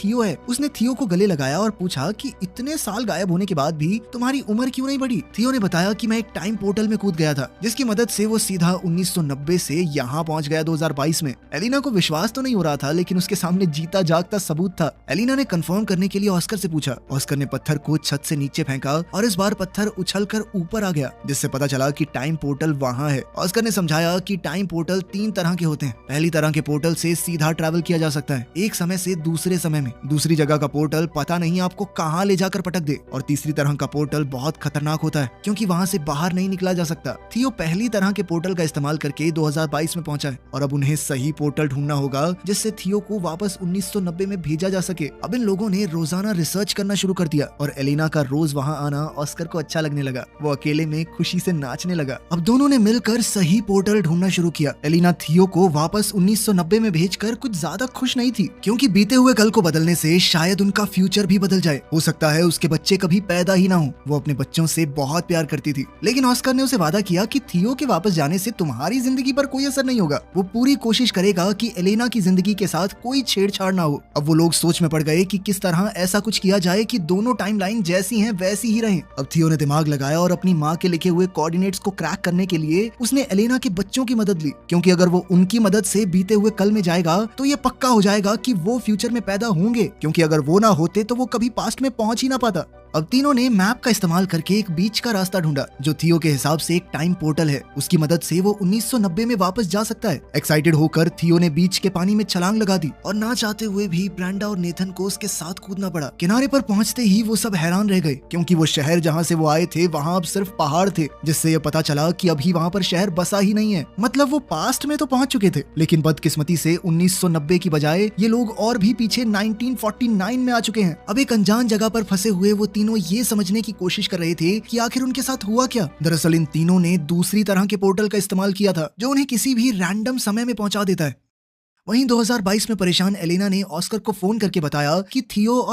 थियो है। उसने थियो को गले लगाया और पूछा कि इतने साल गायब होने के बाद भी तुम्हारी उम्र क्यों नहीं बढ़ी। थियो ने बताया कि मैं एक टाइम पोर्टल में कूद गया था, जिसकी मदद से वो सीधा 1990 से यहाँ पहुँच गया 2022 में। एलिना को विश्वास तो नहीं हो रहा था, लेकिन उसके सामने जीता जागता सबूत था। एलिना ने कंफर्म करने के लिए ऑस्कर से पूछा। ऑस्कर ने पत्थर को छत से नीचे फेंका और इस बार पत्थर उछलकर ऊपर आ गया, जिससे पता चला कि टाइम पोर्टल वहाँ है। ऑस्कर ने समझाया कि टाइम पोर्टल 3 तरह के होते हैं। पहली तरह के पोर्टल से सीधा ट्रैवल किया जा सकता है, एक समय से दूसरे समय में। दूसरी जगह का पोर्टल पता नहीं आपको कहाँ ले जाकर पटक दे। और तीसरी तरह का पोर्टल बहुत खतरनाक होता है, क्योंकि वहाँ से बाहर नहीं निकला जा सकता। थियो पहली तरह के पोर्टल का इस्तेमाल करके 2022 में पहुंचा है और अब उन्हें सही पोर्टल ढूंढना होगा जिससे थियो को वापस 1990 में भेजा जा सके। अब इन लोगों ने रोजाना रिसर्च करना शुरू कर दिया और एलिना का रोज वहाँ आना ऑस्कर को अच्छा लगने लगा। वो अकेले में खुशी से नाचने लगा। अब दोनों ने मिलकर सही पोर्टल ढूंढना शुरू किया। एलिना थियो को वापस 1990 में भेजकर कुछ ज्यादा खुश नहीं थी, क्योंकि बीते हुए कल को बदलने से शायद उनका फ्यूचर भी बदल जाए। हो सकता है उसके बच्चे कभी पैदा ही ना हो। वो अपने बच्चों से बहुत प्यार करती थी, लेकिन ऑस्कर ने उसे वादा किया कि थियो के वापस जाने से तुम्हारी जिंदगी पर कोई असर नहीं होगा। वो पूरी कोशिश करेगा कि एलेना की जिंदगी के साथ कोई छेड़छाड़ ना हो। अब वो लोग सोच में पड़ गए कि किस तरह ऐसा कुछ किया जाए कि दोनों टाइमलाइन जैसी हैं वैसी ही रहें। अब थियो ने दिमाग लगाया और अपनी माँ के लिखे हुए कोऑर्डिनेट्स को क्रैक करने के लिए उसने एलेना के बच्चों की मदद ली, क्योंकि अगर वो उनकी मदद से बीते हुए कल में जाएगा तो ये पक्का हो जाएगा कि वो फ्यूचर में पैदा होंगे, क्योंकि अगर वो ना होते तो वो कभी पास्ट में पहुंच ही ना पाता। अब तीनों ने मैप का इस्तेमाल करके एक बीच का रास्ता ढूंढा, जो थियो के हिसाब से एक टाइम पोर्टल है। उसकी मदद से वो 1990 में वापस जा सकता है। एक्साइटेड होकर थियो ने बीच के पानी में छलांग लगा दी और ना चाहते हुए भी ब्रेंडा और नेथन को उसके साथ कूदना पड़ा। किनारे पर पहुंचते ही वो सब हैरान रह गए, क्योंकि वो शहर जहां से वो आए थे वहां अब सिर्फ पहाड़ थे, जिससे ये पता चला कि अभी वहां पर शहर बसा ही नहीं है। मतलब वो पास्ट में तो पहुंच चुके थे, लेकिन बदकिस्मती से 1990 की बजाय ये लोग और भी पीछे 1949 में आ चुके हैं। अब एक अनजान जगह पर फंसे हुए वो तीनों ये समझने की कोशिश कर रहे थे कि आखिर उनके साथ हुआ क्या। दरअसल इन तीनों ने दूसरी तरह के पोर्टल का इस्तेमाल किया था, जो उन्हें किसी भी रैंडम समय में पहुंचा देता है। वहीं 2022 में परेशान एलेना ने ऑस्कर को फोन करके बताया कि थियो